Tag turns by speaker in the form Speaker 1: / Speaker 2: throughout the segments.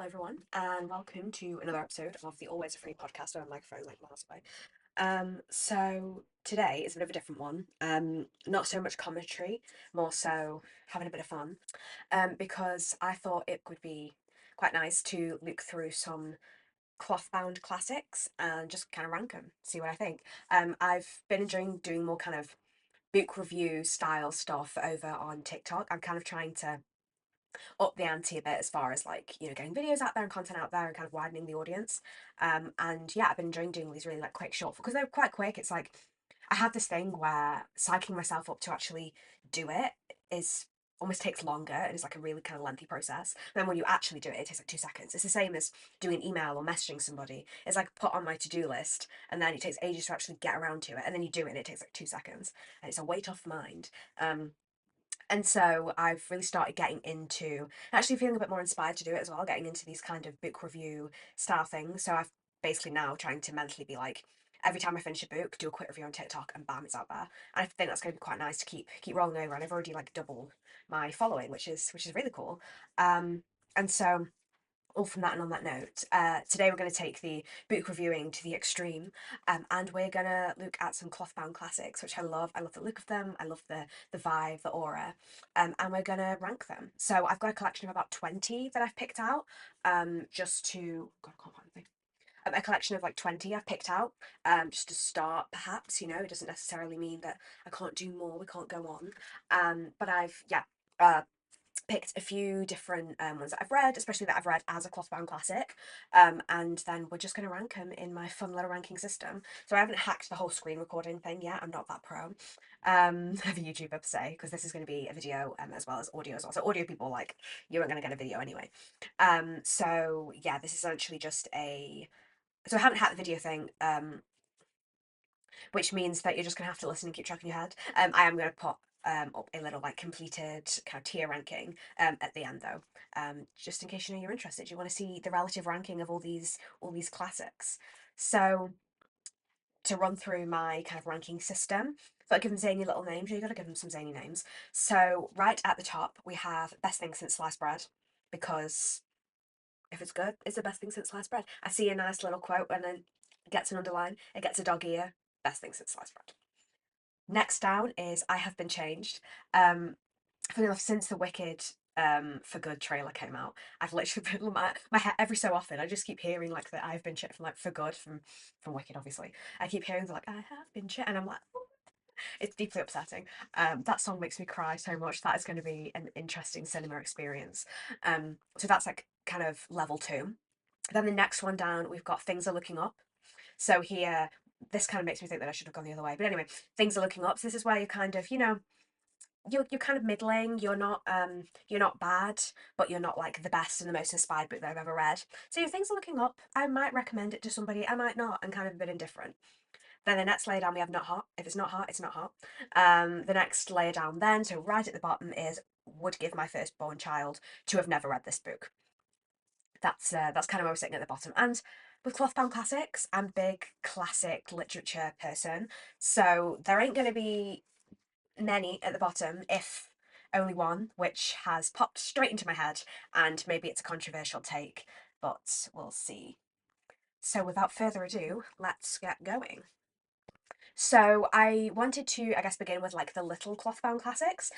Speaker 1: Hello, everyone, and welcome to another episode of the Always a Free podcast on a microphone like miles away. So today is a bit of a different one. Not so much commentary, more so having a bit of fun. Because I thought it would be quite nice to look through some cloth-bound classics and just kind of rank them, see what I think. I've been enjoying doing more kind of book review style stuff over on TikTok. I'm kind of trying to up the ante a bit as far as like getting videos out there and content out there and kind of widening the audience. And yeah, I've been enjoying doing these really like quick short because they're quite quick. It's like I have this thing where psyching myself up to actually do it is almost takes longer and it's like a really kind of lengthy process. Then when you actually do it, it takes like 2 seconds. It's the same as doing an email or messaging somebody. It's like put on my to-do list and then it takes ages to actually get around to it, and then you do it and it takes like 2 seconds, and it's a weight off mind. And so I've really started getting into actually feeling a bit more inspired to do it as well, getting into these kind of book review style things. So I've basically now trying to mentally be like, every time I finish a book, do a quick review on TikTok and bam, it's out there. And I think that's going to be quite nice to keep rolling over. And I've already like doubled my following, which is really cool. And so all from that, and on that note, today we're going to take the book reviewing to the extreme, and we're going to look at some cloth-bound classics, which I love. I love the look of them. I love the vibe, the aura, and we're going to rank them. So I've got a collection of about 20 that I've picked out, just to God, I can't find the thing. A collection of like 20 I've picked out, just to start. Perhaps it doesn't necessarily mean that I can't do more. We can't go on, but I've picked a few different ones that I've read, especially that I've read as a cloth-bound classic, and then we're just going to rank them in my fun little ranking system. So I haven't hacked the whole screen recording thing yet. I'm not that pro. I have a YouTuber per se, because this is going to be a video as well as audio as well. So audio people, like, you aren't going to get a video anyway. So yeah, this is essentially just a. So I haven't hacked the video thing, which means that you're just going to have to listen and keep track in your head. I am going to put up a little like completed kind of tier ranking at the end though, just in case you're interested. You want to see the relative ranking of all these classics. So to run through my kind of ranking system, so I give them zany little names. You got to give them some zany names. So right at the top we have best thing since sliced bread, because if it's good, it's the best thing since sliced bread. I see a nice little quote and then it gets an underline, it gets a dog ear. Best thing since sliced bread. Next down is I Have Been Changed. Funny enough, since the Wicked for Good trailer came out, I've literally been my head every so often. I just keep hearing like that I've been changed from like For Good from Wicked, obviously. I keep hearing like I have been changed, and I'm like, oh. It's deeply upsetting. That song makes me cry so much. That is going to be an interesting cinema experience. So that's like kind of level two. Then the next one down, we've got Things Are Looking Up. So here, this kind of makes me think that I should have gone the other way. But anyway, things are looking up. So this is where you're kind of, you're kind of middling. You're not bad, but you're not like the best and the most inspired book that I've ever read. So if things are looking up, I might recommend it to somebody. I might not, and kind of a bit indifferent. Then the next layer down we have not hot. If it's not hot, it's not hot. The next layer down then, so right at the bottom is would give my firstborn child to have never read this book. That's kind of where we're sitting at the bottom. And with clothbound classics, I'm a big classic literature person, so there ain't going to be many at the bottom, if only one, which has popped straight into my head, and maybe it's a controversial take, but we'll see. So without further ado, let's get going. So I wanted to, I guess, begin with like the little clothbound classics.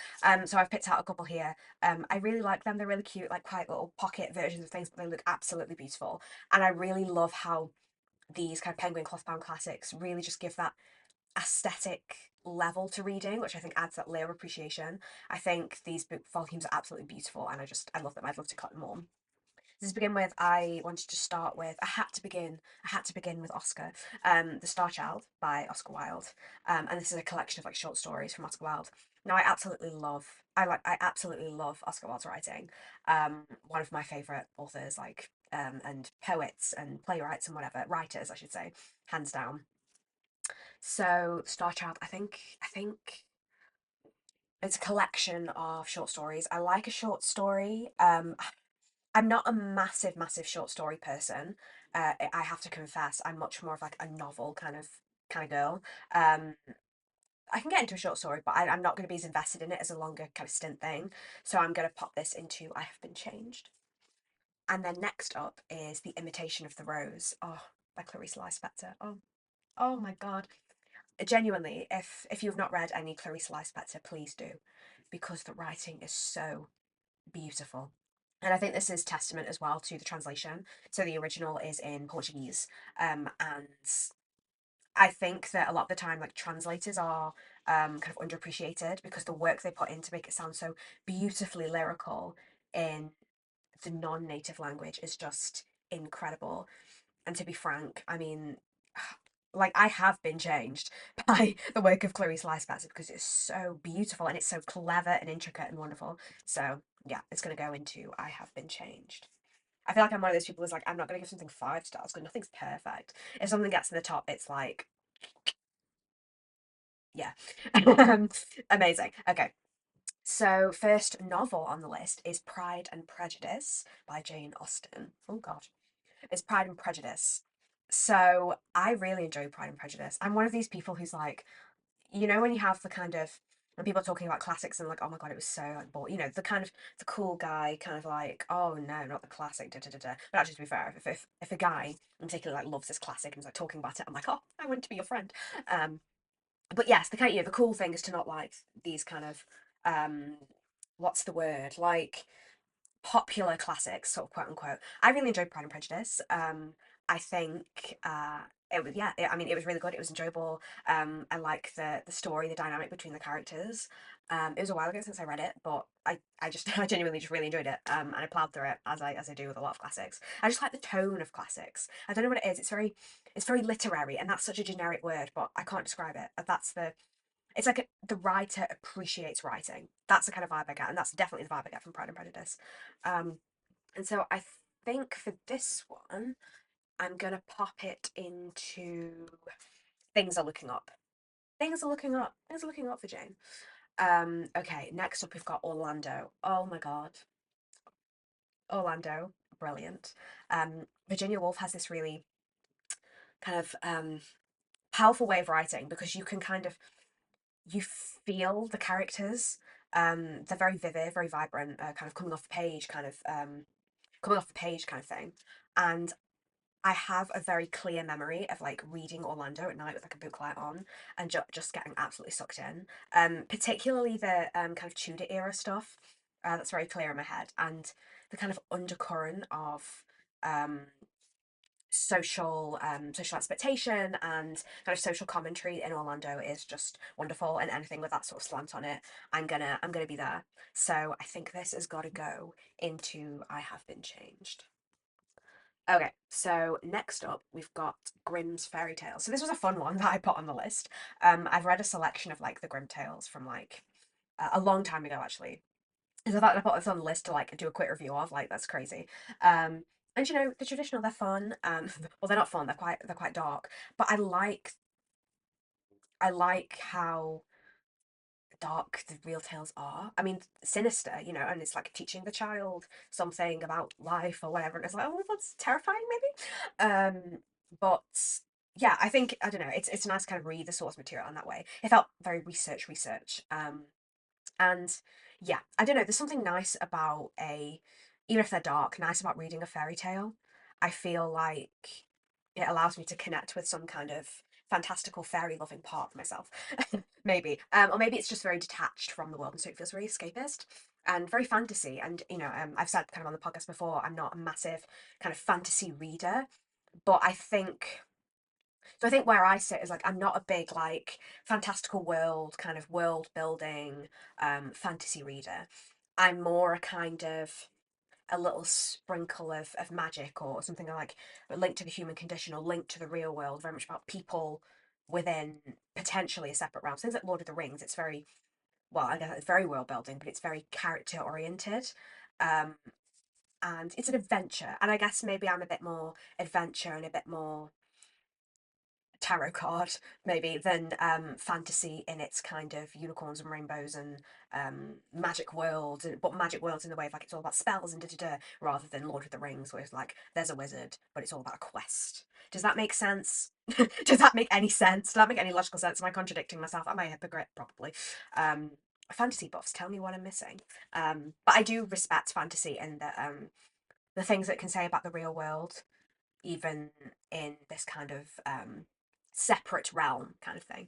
Speaker 1: So I've picked out a couple here. I really like them. They're really cute, like quite little pocket versions of things, but they look absolutely beautiful. And I really love how these kind of Penguin Clothbound classics really just give that aesthetic level to reading, which I think adds that layer of appreciation. I think these book volumes are absolutely beautiful, and I love them. I'd love to cut them more. To begin with, I wanted to start with I had to begin with Oscar, The Star Child by Oscar Wilde, and this is a collection of like short stories from Oscar Wilde. Now I absolutely love Oscar Wilde's writing. One of my favorite authors, like and poets and playwrights and whatever writers, I should say, hands down. So Star Child, I think it's a collection of short stories. I like a short story. I'm not a massive short story person. I have to confess, I'm much more of like a novel kind of girl. Um, I can get into a short story, but I'm not going to be as invested in it as a longer kind of stint thing. So I'm going to pop this into I Have Been Changed. And then next up is The Imitation of the Rose. Oh, by Clarice Lispector. Oh, oh my God. Genuinely, if you've not read any Clarice Lispector, please do, because the writing is so beautiful. And I think this is testament as well to the translation. So the original is in Portuguese, and I think that a lot of the time, like translators are kind of underappreciated because the work they put in to make it sound so beautifully lyrical in the non-native language is just incredible. And to be frank, I mean, like I have been changed by the work of Clarice Lispector because it's so beautiful and it's so clever and intricate and wonderful. So yeah, it's gonna go into I have been changed. I feel like I'm one of those people who's like, I'm not gonna give something 5 stars because nothing's perfect. If something gets to the top, it's like, yeah. Amazing. Okay. So first novel on the list is Pride and Prejudice by Jane Austen. Oh God. It's Pride and Prejudice. So I really enjoy Pride and Prejudice. I'm one of these people who's like, when you have the kind of when people are talking about classics and like, oh my God, it was so like bored, the kind of the cool guy kind of like, oh no, not the classic, da da da da. But actually, to be fair, if a guy in particular like loves this classic and is like talking about it, I'm like, oh, I want to be your friend. Um, but yes, the kind the cool thing is to not like these kind of um, what's the word like popular classics, sort of quote unquote. I really enjoyed Pride and Prejudice. I think it was I mean, it was really good. It was enjoyable. I like the story, the dynamic between the characters. It was a while ago since I read it, but I just I genuinely just really enjoyed it. And I plowed through it as I do with a lot of classics. I just like the tone of classics. I don't know what it is. It's very literary, and that's such a generic word, but I can't describe it. That's the it's like the writer appreciates writing. That's the kind of vibe I get, and that's definitely the vibe I get from Pride and Prejudice. Um, and so I think for this one, I'm gonna pop it into Things Are Looking Up. Things are looking up. Things are looking up for Jane. Okay, next up we've got Orlando. Oh my God, Orlando, brilliant. Virginia Woolf has this really kind of powerful way of writing because you feel the characters. They're very vivid, very vibrant, kind of coming off the page kind of thing. And I have a very clear memory of like reading Orlando at night with like a book light on and just getting absolutely sucked in. Particularly the kind of Tudor era stuff. That's very clear in my head, and the kind of undercurrent of um, social expectation and kind of social commentary in Orlando is just wonderful, and anything with that sort of slant on it, I'm gonna be there. So I think this has got to go into I Have Been Changed. Okay, so next up we've got Grimm's fairy tales. So this was a fun one that I put on the list. I've read a selection of like the Grimm tales from like a long time ago actually. And so I thought I put this on the list to like do a quick review of. Like that's crazy. And the traditional, they're fun. Well, they're not fun. They're quite dark. But I like how dark the real tales are. I mean, sinister, and it's like teaching the child something about life or whatever. And it's like, oh, that's terrifying, maybe. But yeah, I don't know. It's nice to kind of read the source material in that way. It felt very research. And yeah, I don't know. There's something nice about even if they're dark, nice about reading a fairy tale. I feel like it allows me to connect with some kind of fantastical fairy loving part of myself, maybe. Or maybe it's just very detached from the world, and so it feels very escapist and very fantasy. And I've said kind of on the podcast before, I'm not a massive kind of fantasy reader, but I think where I sit is like I'm not a big like fantastical world kind of world building fantasy reader. I'm more a kind of a little sprinkle of magic or something like linked to the human condition or linked to the real world, very much about people within potentially a separate realm. Things like Lord of the Rings, it's very well, I guess it's very world building, but it's very character oriented. Um, and it's an adventure. And I guess maybe I'm a bit more adventure and a bit more tarot card maybe than fantasy in its kind of unicorns and rainbows and magic world, but magic worlds in the way of like it's all about spells and rather than Lord of the Rings where it's like there's a wizard but it's all about a quest. Does that make sense? Does that make any sense? Does that make any logical sense? Am I contradicting myself? Am I a hypocrite? Probably. um Fantasy buffs, tell me what I'm missing. But I do respect fantasy in that the things it can say about the real world, even in this kind of separate realm kind of thing.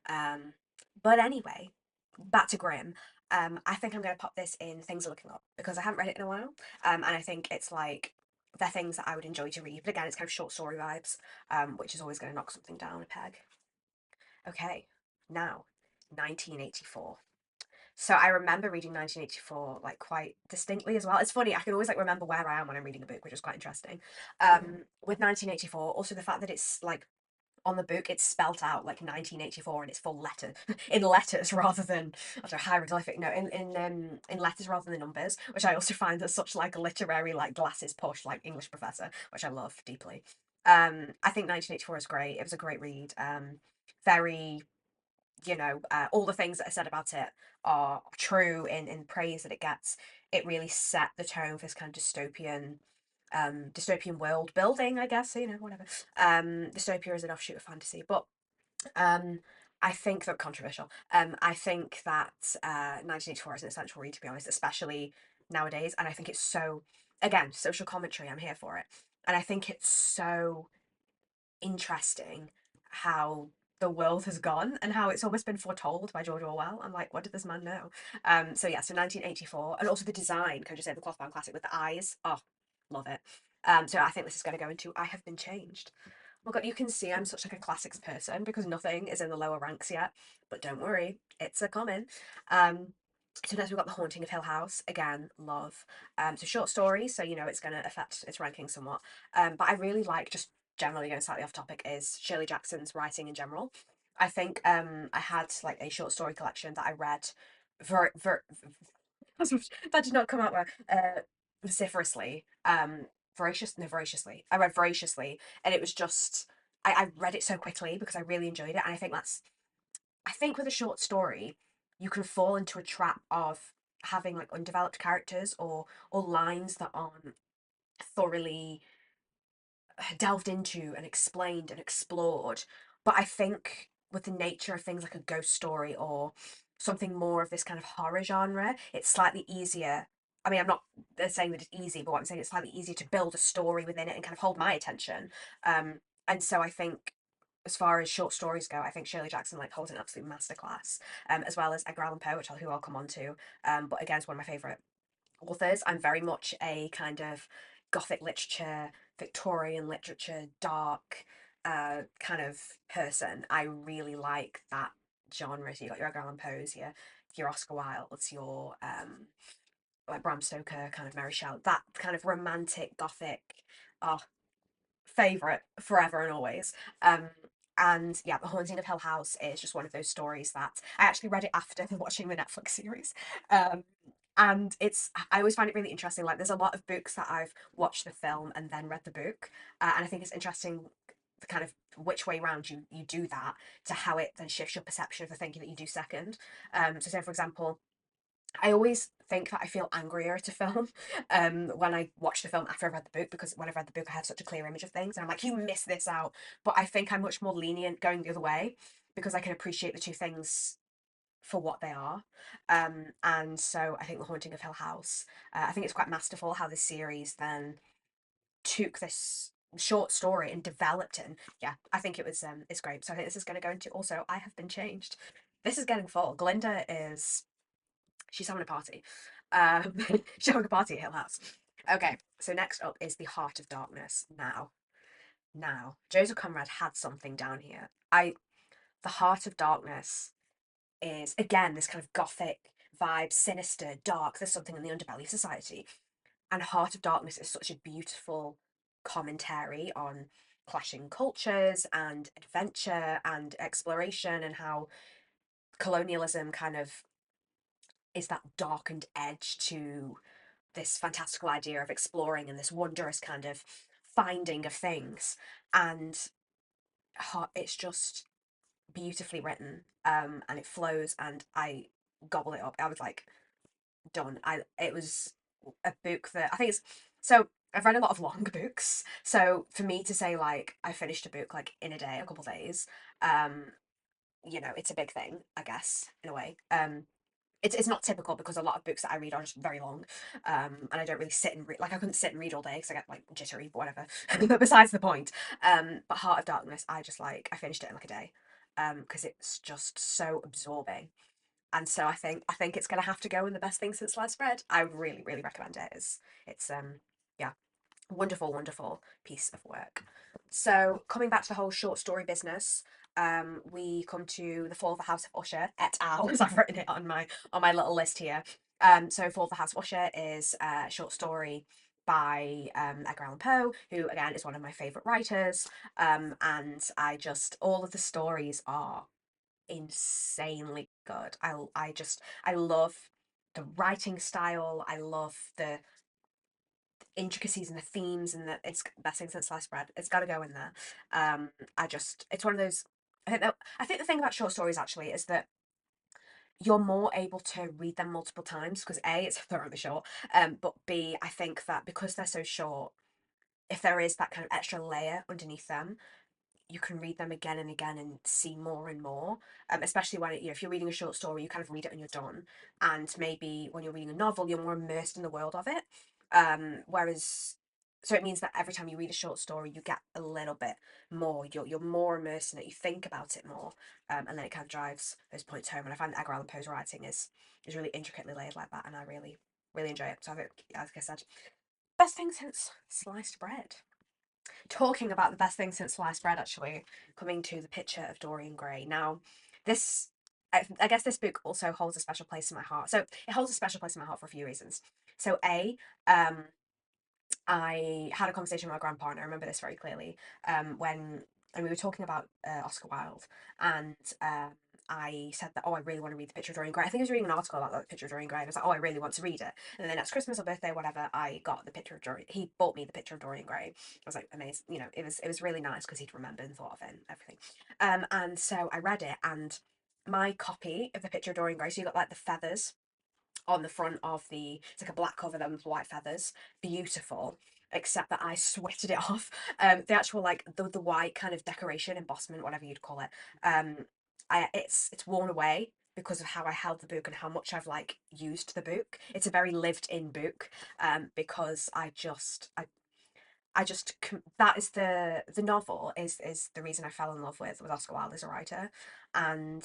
Speaker 1: Um, but anyway, back to Grimm. I think I'm going to pop this in things are looking up because I haven't read it in a while. And I think it's like they're things that I would enjoy to read. But again, it's kind of short story vibes, which is always going to knock something down a peg. Okay, now 1984. So I remember reading 1984 like quite distinctly as well. It's funny, I can always like remember where I am when I'm reading a book, which is quite interesting. With 1984, also the fact that it's like on the book it's spelt out like 1984 and it's full letter in letters rather than I don't know hieroglyphic no in letters rather than numbers, which I also find as such like a literary like glasses push like English professor, which I love deeply. I think 1984 is great. It was a great read. Very all the things that I said about it are true in praise that it gets. It really set the tone for this kind of dystopian world building, I guess, whatever. Dystopia is an offshoot of fantasy, but um I think that controversial. I think that 1984 is an essential read, to be honest, especially nowadays. And I think it's so, again, social commentary, I'm here for it. And I think it's so interesting how the world has gone and how it's almost been foretold by George Orwell. I'm like, what did this man know? So 1984, and also the design. Can I just say the clothbound classic with the eyes? Oh, love it. So I think this is going to go into I Have Been Changed. Well, God, you can see I'm such like a classics person because nothing is in the lower ranks yet. But don't worry, it's a coming. Um, so next we've got The Haunting of Hill House. Again, love. So short story, so it's going to affect its ranking somewhat. But I really like, just generally going slightly off topic, is Shirley Jackson's writing in general. I think I had like a short story collection that I read ver, ver, that did not come out well. Vociferously. Voraciously. I read voraciously, and it was just I read it so quickly because I really enjoyed it, and I think with a short story, you can fall into a trap of having like undeveloped characters or lines that aren't thoroughly delved into and explained and explored. But I think with the nature of things like a ghost story or something more of this kind of horror genre, it's slightly easier. I mean, I'm not saying that it's easy, but what I'm saying it's slightly easier to build a story within it and kind of hold my attention. And so I think as far as short stories go, I think Shirley Jackson like holds an absolute masterclass, as well as Edgar Allan Poe, who I'll come on to. But again, it's one of my favourite authors. I'm very much a kind of Gothic literature, Victorian literature, dark kind of person. I really like that genre. So you got your Edgar Allan Poe's, your Oscar Wilde's, your like Bram Stoker, kind of Mary Shelley, that kind of romantic Gothic. Oh, favorite forever and always. Um, and yeah, The Haunting of Hill House is just one of those stories that I actually read it after watching the Netflix series. Um, and I always find it really interesting. Like, there's a lot of books that I've watched the film and then read the book, and I think it's interesting the kind of which way round you do that to how it then shifts your perception of the thinking that you do second. So say for example, I always think that I feel angrier at a film when I watch the film after I've read the book, because when I've read the book, I have such a clear image of things, and I'm like, you missed this out. But I think I'm much more lenient going the other way because I can appreciate the two things for what they are. And so I think The Haunting of Hill House, I think it's quite masterful how this series then took this short story and developed it. And yeah, I think it's great. So I think this is going to go into also I Have Been Changed. This is getting full. Glinda is she's having a party. She's having a party at Hill House. Okay, so next up is The Heart of Darkness. Now, Joseph Conrad had something down here. The Heart of Darkness is again this kind of gothic vibe, sinister, dark. There's something in the underbelly of society, and Heart of Darkness is such a beautiful commentary on clashing cultures and adventure and exploration and how colonialism kind of is that darkened edge to this fantastical idea of exploring and this wondrous kind of finding of things. And it's just beautifully written, and it flows, and I gobble it up. I was like done. It was a book that I think it's so I've read a lot of long books, so for me to say like I finished a book like in a day, a couple of days, it's a big thing, I guess, in a way. it's not typical because a lot of books that I read are just very long, and I don't really sit and read. Like I couldn't sit and read all day because I get like jittery, but whatever. But besides the point, but Heart of Darkness, I finished it in like a day, because it's just so absorbing. And so I think it's gonna have to go in the best thing since sliced bread. I really really recommend it. It's yeah, wonderful, wonderful piece of work. So coming back to the whole short story business, we come to The Fall of the House of Usher et al. As I've written it on my little list here. So Fall of the House of Usher is a short story by Edgar Allan Poe, who again is one of my favourite writers. And all of the stories are insanely good. I love the writing style. I love the intricacies and the themes, and the it's best thing since sliced bread. It's got to go in there. It's one of those. I think the thing about short stories actually is that you're more able to read them multiple times because A, it's thoroughly short, but B, I think that because they're so short, if there is that kind of extra layer underneath them, you can read them again and again and see more and more. Especially when if you're reading a short story, you kind of read it and you're done. And maybe when you're reading a novel, you're more immersed in the world of it. Whereas, so it means that every time you read a short story, you get a little bit more. You're more immersed in it. You think about it more, and then it kind of drives those points home. And I find that Edgar Allan Poe's writing is really intricately layered like that, and I really really enjoy it. So I think, as I said, best thing since sliced bread. Talking about the best thing since sliced bread, actually, coming to The Picture of Dorian Gray. Now, this, I guess this book also holds a special place in my heart. So it holds a special place in my heart for a few reasons. So A, I had a conversation with my grandpa, and I remember this very clearly, when and we were talking about Oscar Wilde, and I said that, oh, I really want to read The Picture of Dorian Gray. I think I was reading an article about The Picture of Dorian Gray, and I was like, oh, I really want to read it. And then next Christmas or birthday, whatever, I got The Picture of Dorian. He bought me The Picture of Dorian Gray. I was like, amazing. It was really nice because he'd remembered and thought of it and everything. And so I read it, and my copy of The Picture of Dorian Gray. So you got like the feathers on the front of it's like a black cover then with white feathers, beautiful, except that I sweated it off. The actual like the white kind of decoration, embossment, whatever you'd call it, um it's worn away because of how I held the book and how much I've like used the book. It's a very lived in book, because that is the novel is the reason I fell in love with Oscar Wilde as a writer, and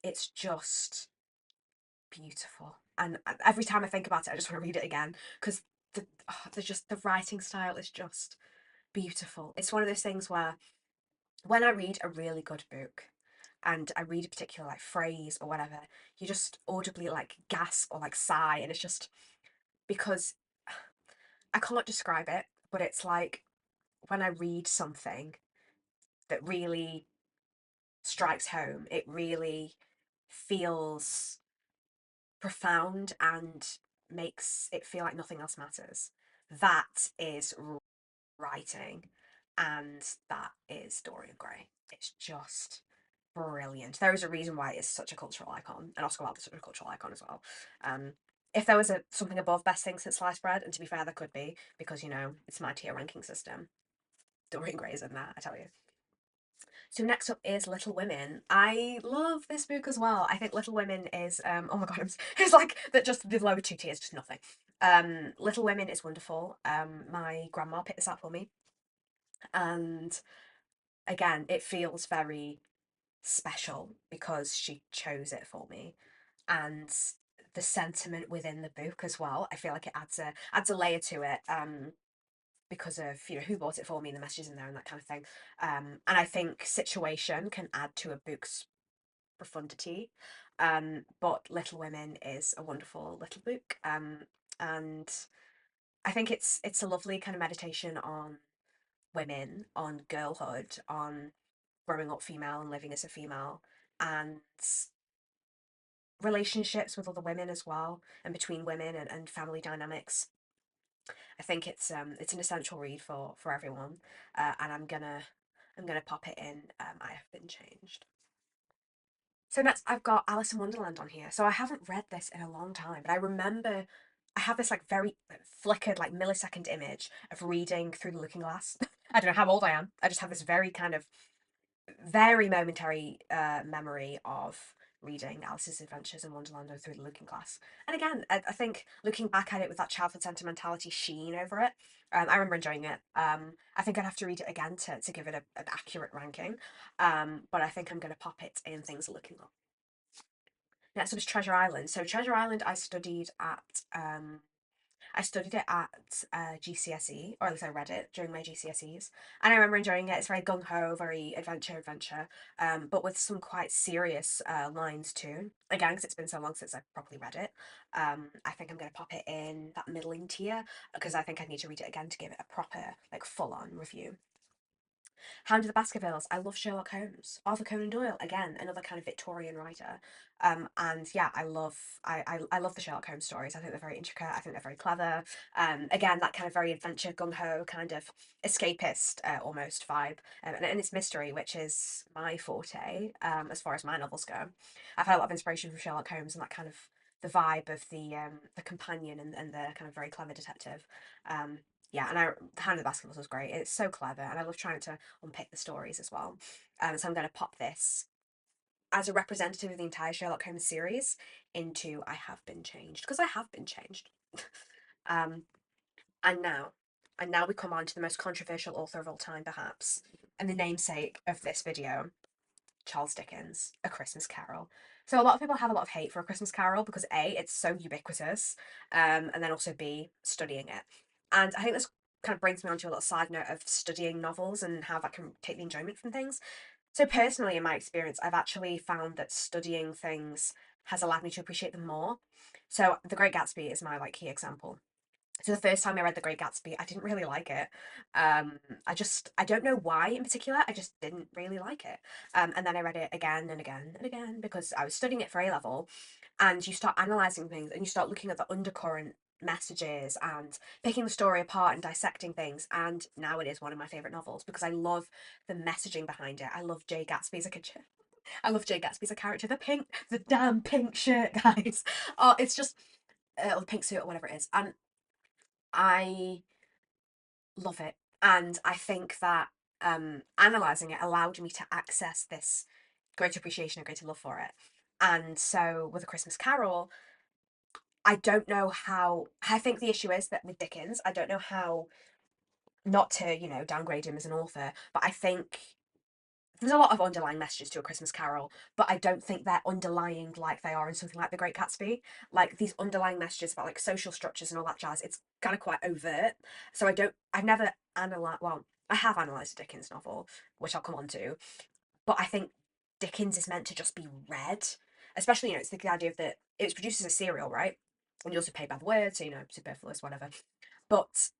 Speaker 1: it's just beautiful. And every time I think about it, I just want to read it again because the writing style is just beautiful. It's one of those things where when I read a really good book and I read a particular like phrase or whatever, you just audibly like gasp or like sigh, and it's just because I can't describe it, but it's like when I read something that really strikes home, it really feels profound and makes it feel like nothing else matters. That is writing, and that is Dorian Gray. It's just brilliant. There is a reason why it's such a cultural icon, and Oscar Wilde is such a cultural icon as well. Um, if there was something above best thing since sliced bread, and to be fair, there could be because it's my tier ranking system. Dorian Gray is in there, I tell you. So next up is Little Women. I love this book as well. I think Little Women is oh my god, it's like that, just the lower two tiers, just nothing. Little Women is wonderful. My grandma picked this up for me, and again, it feels very special because she chose it for me, and the sentiment within the book as well. I feel like it adds a layer to it. Because of who bought it for me and the messages in there and that kind of thing. And I think situation can add to a book's profundity. But Little Women is a wonderful little book. And I think it's a lovely kind of meditation on women, on girlhood, on growing up female and living as a female, and relationships with other women as well, and between women and family dynamics. I think it's an essential read for everyone, and I'm gonna pop it in. I have been changed. So next, I've got Alice in Wonderland on here. So I haven't read this in a long time, but I remember I have this like very flickered like millisecond image of reading through the Looking Glass. I don't know how old I am. I just have this very kind of very momentary memory of reading Alice's Adventures in Wonderland through the Looking Glass. And again, I think looking back at it with that childhood sentimentality sheen over it, I remember enjoying it. I think I'd have to read it again to give it an accurate ranking. But I think I'm going to pop it in things looking up. Next up is Treasure Island. So Treasure Island, I studied it at GCSE, or at least I read it during my GCSEs, and I remember enjoying it. It's very gung ho, very adventure, but with some quite serious lines too. Again, because it's been so long since I've properly read it, I think I'm going to pop it in that middling tier because I think I need to read it again to give it a proper, like, full on review. Hound of the Baskervilles. I love Sherlock Holmes. Arthur Conan Doyle, again, another kind of Victorian writer. And yeah, I love the Sherlock Holmes stories. I think they're very intricate. I think they're very clever. Again, that kind of very adventure, gung ho, kind of escapist almost vibe. And it's mystery, which is my forte as far as my novels go. I've had a lot of inspiration from Sherlock Holmes and that kind of the vibe of the companion and the kind of very clever detective. Um, yeah, and the Hand of the Baskervilles was great. It's so clever, and I love trying to unpick the stories as well. So I'm going to pop this as a representative of the entire Sherlock Holmes series into I Have Been Changed because I have been changed. um, and now, and now we come on to the most controversial author of all time, perhaps, and the namesake of this video, Charles Dickens, A Christmas Carol. So a lot of people have a lot of hate for A Christmas Carol because A, it's so ubiquitous, and then also B, studying it. And I think this kind of brings me on to a little side note of studying novels and how that can take the enjoyment from things. So personally, in my experience, I've actually found that studying things has allowed me to appreciate them more. So The Great Gatsby is my like key example. So the first time I read The Great Gatsby, I didn't really like it. I don't know why in particular. I just didn't really like it. And then I read it again and again and again because I was studying it for A level, and you start analysing things and you start looking at the undercurrent messages and picking the story apart and dissecting things. And now it is one of my favourite novels because I love the messaging behind it. I love Jay Gatsby as a kid. I love Jay Gatsby as a character. The damn pink shirt, guys. Oh, it's just or the pink suit or whatever it is. And I love it. And I think that analysing it allowed me to access this greater appreciation and greater love for it. And so with A Christmas Carol, I don't know how. I think the issue is that with Dickens, I don't know how not to, downgrade him as an author, but I think there's a lot of underlying messages to A Christmas Carol, but I don't think they're underlying like they are in something like The Great Gatsby. Like these underlying messages about like social structures and all that jazz, it's kind of quite overt. So I've never analyzed, well, I have analysed a Dickens novel, which I'll come on to, but I think Dickens is meant to just be read, especially, it's the idea of that it was produced as a serial, right? And you also pay by the word, so, superfluous, whatever. But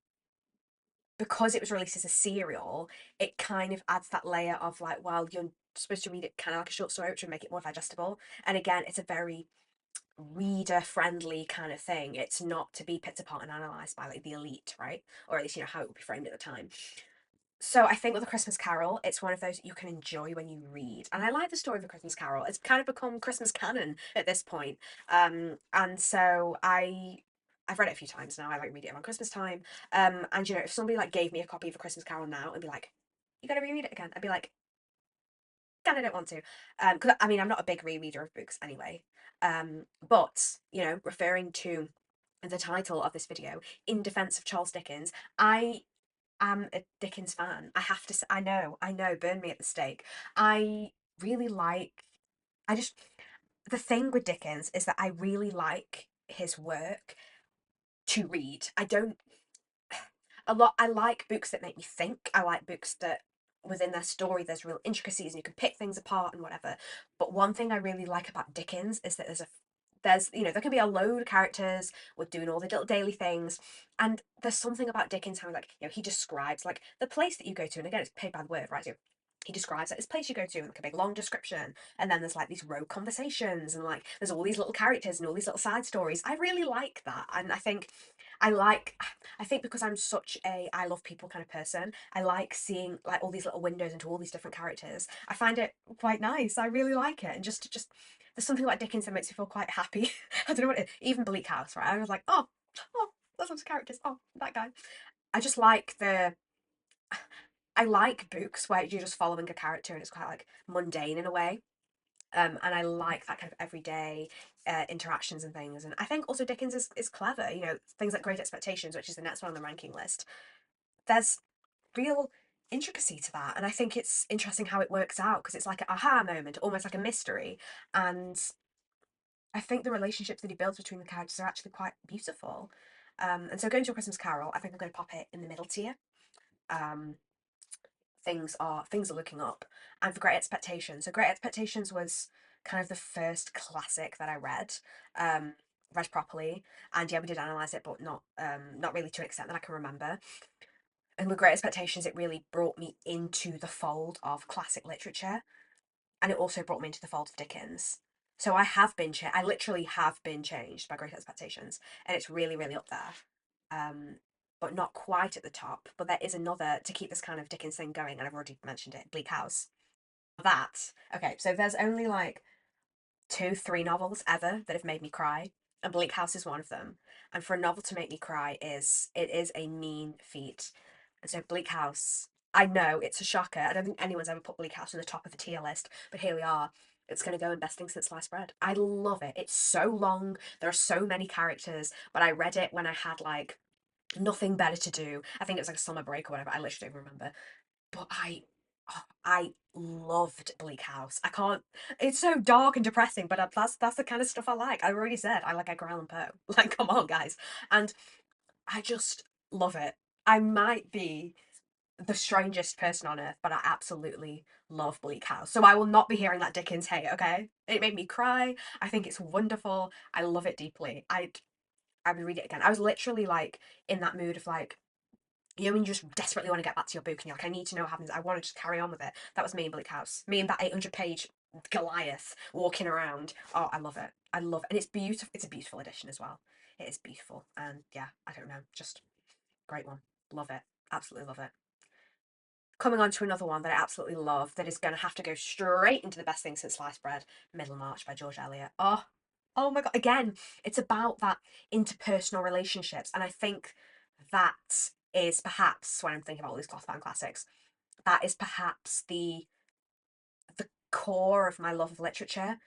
Speaker 1: because it was released as a serial, it kind of adds that layer of like, well, you're supposed to read it kind of like a short story, which would make it more digestible. And again, it's a very reader friendly kind of thing. It's not to be picked apart and analysed by like the elite, right? Or at least, how it would be framed at the time. So I think with A Christmas Carol, it's one of those that you can enjoy when you read. And I like the story of A Christmas Carol. It's kind of become Christmas canon at this point. And so I've read it a few times now. I like read it around Christmas time. And if somebody like gave me a copy of A Christmas Carol now and be like, you gotta reread it again, I'd be like, God, I don't want to. Because I mean, I'm not a big rereader of books anyway. But referring to the title of this video, In Defense of Charles Dickens, I am a Dickens fan. I have to say, I know, burn me at the stake. I really like, I just, the thing with Dickens is that I really like his work to read. I like books that make me think. I like books that within their story there's real intricacies and you can pick things apart and whatever. But one thing I really like about Dickens is that there can be a load of characters with doing all the little daily things, and there's something about Dickens how like he describes like the place that you go to, and again it's paid by the word, right? So he describes like this place you go to, and like a big long description, and then there's like these rogue conversations, and like there's all these little characters and all these little side stories. I really like that, and I think because I'm such a I love people kind of person, I like seeing like all these little windows into all these different characters. I find it quite nice. I really like it, and just there's something about Dickens that makes me feel quite happy. I don't know what it is. Even Bleak House, right? I was like, oh, those characters. Oh, that guy. I just like I like books where you're just following a character and it's quite like mundane in a way. And I like that kind of everyday interactions and things. And I think also Dickens is clever. You know, things like Great Expectations, which is the next one on the ranking list. There's real intricacy to that, and I think it's interesting how it works out because it's like an aha moment, almost like a mystery. And I think the relationships that he builds between the characters are actually quite beautiful. And so going to A Christmas Carol, I think I'm going to pop it in the middle tier. Um, things are looking up. And for Great Expectations, so Great Expectations was kind of the first classic that I um, read properly, and yeah, we did analyze it, but not really to an extent that I can remember. And with Great Expectations, it really brought me into the fold of classic literature, and it also brought me into the fold of Dickens. So I literally have been changed by Great Expectations, and it's really, really up there. Um, but not quite at the top. But there is another to keep this kind of Dickens thing going, and I've already mentioned it, Bleak House. That, okay, so there's only like two, three novels ever that have made me cry, and Bleak House is one of them. And for a novel to make me cry is a mean feat. And so Bleak House, I know it's a shocker. I don't think anyone's ever put Bleak House on the top of the tier list, but here we are. It's going to go in best things since sliced bread. I love it. It's so long. There are so many characters, but I read it when I had like nothing better to do. I think it was like a summer break or whatever. I literally don't remember. But I loved Bleak House. I can't. It's so dark and depressing, but that's the kind of stuff I like. I already said I like Edgar Allan Poe. Like, come on, guys, and I just love it. I might be the strangest person on earth, but I absolutely love Bleak House. So I will not be hearing that Dickens hate. Okay, it made me cry. I think it's wonderful. I love it deeply. I would read it again. I was literally like in that mood of like, you know, when you just desperately want to get back to your book and you're like, I need to know what happens. I want to just carry on with it. That was me in Bleak House. Me and that 800-page Goliath walking around. Oh, I love it. I love it. And it's beautiful. It's a beautiful edition as well. It is beautiful. And yeah, I don't know. Just great one. Love it. Absolutely love it. Coming on to another one that I absolutely love that is going to have to go straight into the best thing since sliced bread, Middlemarch by George Eliot. Oh my God. Again, it's about that interpersonal relationships. And I think that is perhaps, when I'm thinking about all these Clothbound classics, that is perhaps the core of my love of literature,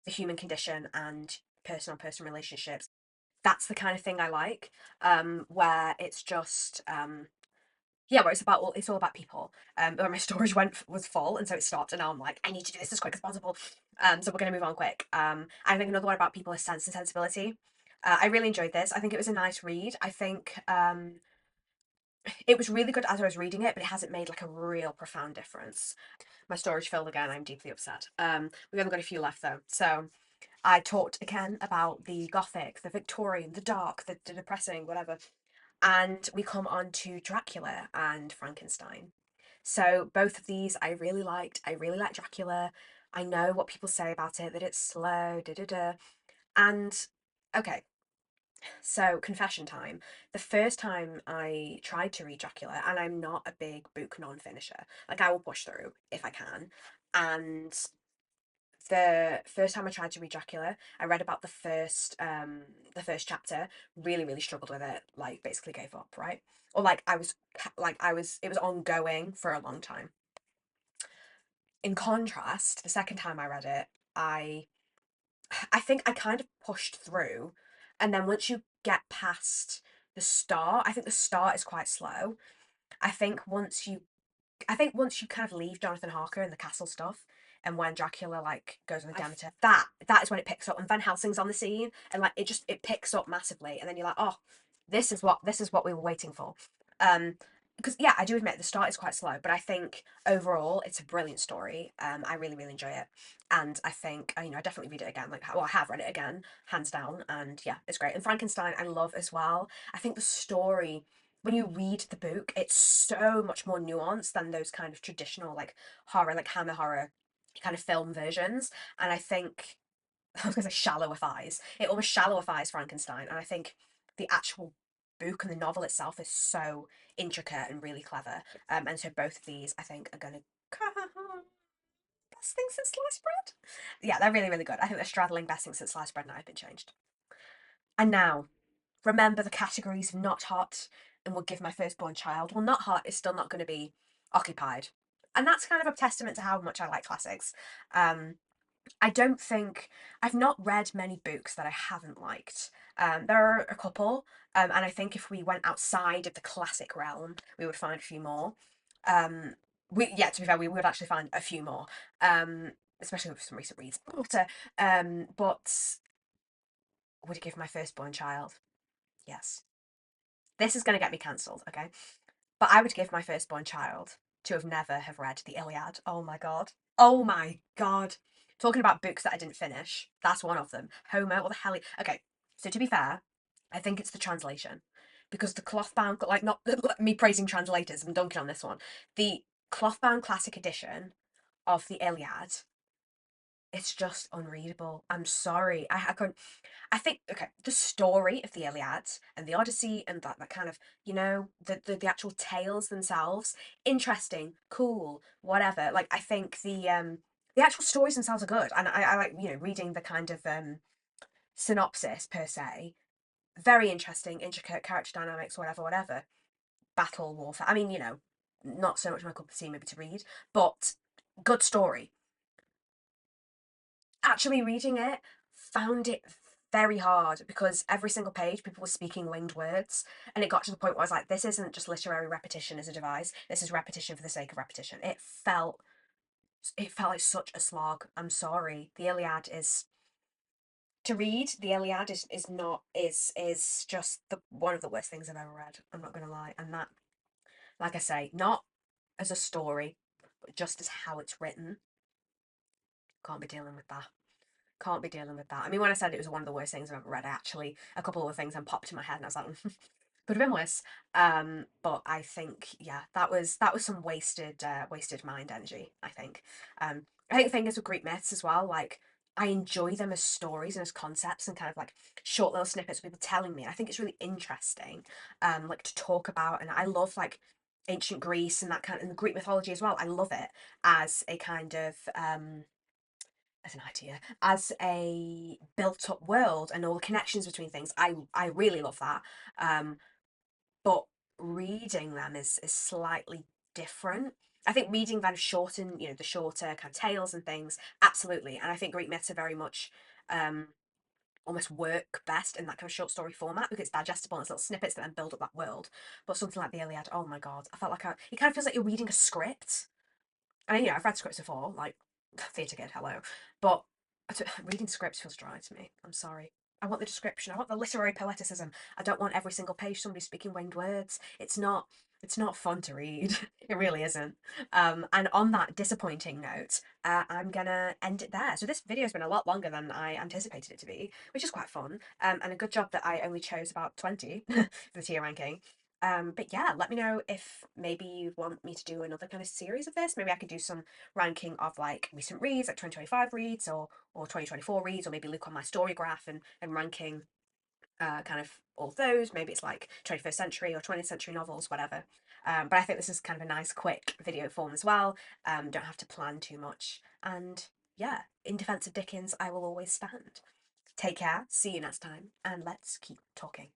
Speaker 1: the human condition and person on person relationships. That's the kind of thing I like, where it's just yeah, where it's all about people. Where my storage was full, and so it stopped, and now I'm like, I need to do this as quick as possible. So we're gonna move on quick. I think another one about people is Sense and Sensibility. I really enjoyed this. I think it was a nice read. I think it was really good as I was reading it, but it hasn't made like a real profound difference. My storage filled again. I'm deeply upset. We've only got a few left though. So I talked again about the Gothic, the Victorian, the dark, the depressing, whatever. And we come on to Dracula and Frankenstein. So both of these I really liked. I really like Dracula. I know what people say about it, that it's slow, da da da. And okay, so confession time. The first time I tried to read Dracula, and I'm not a big book non-finisher. Like I will push through if I can. And the first time I tried to read Dracula, I read about the first chapter, really, really struggled with it, like basically gave up, right? Or it was ongoing for a long time. In contrast, the second time I read it, I I think I kind of pushed through, and then once you get past the start, I think the start is quite slow. I think once you once you kind of leave Jonathan Harker and the castle stuff, and when Dracula like goes on the Demeter, that is when it picks up. And Van Helsing's on the scene, and like it picks up massively. And then you're like, oh, this is what we were waiting for. Um, because yeah, I do admit the start is quite slow, but I think overall it's a brilliant story. I really really enjoy it, and I think you know I definitely read it again. Like well, I have read it again, hands down, and yeah, it's great. And Frankenstein I love as well. I think the story when you read the book, it's so much more nuanced than those kind of traditional like horror, like Hammer horror kind of film versions. And I think I was gonna say shallowifies. It almost shallowifies Frankenstein. And I think the actual book and the novel itself is so intricate and really clever. And so both of these I think are gonna best things since sliced bread. Yeah, they're really, really good. I think they're straddling best things since sliced bread and I've been changed. And now remember the categories of not hot and would give my firstborn child. Well, not hot is still not going to be occupied. And that's kind of a testament to how much I like classics. Um, I don't think I've not read many books that I haven't liked. There are a couple, and I think if we went outside of the classic realm, we would find a few more. Um, yeah, to be fair, we would actually find a few more, especially with some recent reads. But would I give my firstborn child? Yes. This is going to get me cancelled, okay? But I would give my firstborn child to have never have read the Iliad. Oh my god. Oh my god. Talking about books that I didn't finish, that's one of them. Homer, what the hell? Okay, so to be fair, I think it's the translation. Because the clothbound, like, not me praising translators, I'm dunking on this one. The clothbound classic edition of the Iliad, it's just unreadable. I'm sorry. I couldn't. I think, okay, the story of the Iliad and the Odyssey and that kind of, the actual tales themselves, interesting, cool, whatever. Like, I think the actual stories themselves are good, and I like, reading the kind of synopsis per se. Very interesting, intricate character dynamics, whatever, whatever. Battle warfare. I mean, not so much my cup of tea maybe to read, but good story. Actually reading it, found it very hard because every single page people were speaking winged words, and it got to the point where I was like, this isn't just literary repetition as a device, this is repetition for the sake of repetition. It felt like such a slog. I'm sorry. The Iliad is to read. The Iliad is not is just the one of the worst things I've ever read. I'm not gonna lie. And that, like I say, not as a story, but just as how it's written, can't be dealing with that. Can't be dealing with that. I mean, when I said it was one of the worst things I've ever read, actually, a couple of things then popped in my head, and I was like, could have been worse. But I think, yeah, that was some wasted mind energy. I think the thing is with Greek myths as well, like I enjoy them as stories and as concepts and kind of like short little snippets of people telling me. I think it's really interesting, like to talk about, and I love like ancient Greece and that kind of and Greek mythology as well. I love it as a kind of as an idea, as a built up world and all the connections between things. I really love that. Um, but reading them is slightly different. I think reading kind of shorten, the shorter kind of tales and things, absolutely. And I think Greek myths are very much um almost work best in that kind of short story format because it's digestible and it's little snippets that then build up that world. But something like the Iliad, oh my god, I felt like it kind of feels like you're reading a script. I mean, I've read scripts before, like theatre kid, hello, but reading scripts feels dry to me. I'm sorry. I want the description. I want the literary poeticism. I don't want every single page somebody speaking winged words. It's not. It's not fun to read. It really isn't. And on that disappointing note, I'm gonna end it there. So this video has been a lot longer than I anticipated it to be, which is quite fun. And a good job that I only chose about 20 for the tier ranking. But yeah, let me know if maybe you want me to do another kind of series of this. Maybe I could do some ranking of like recent reads, like 2025 reads or 2024 reads, or maybe look on my story graph and ranking kind of all of those. Maybe it's like 21st century or 20th century novels, whatever. But I think this is kind of a nice, quick video form as well. Don't have to plan too much. And yeah, in defense of Dickens, I will always stand. Take care, see you next time, and let's keep talking.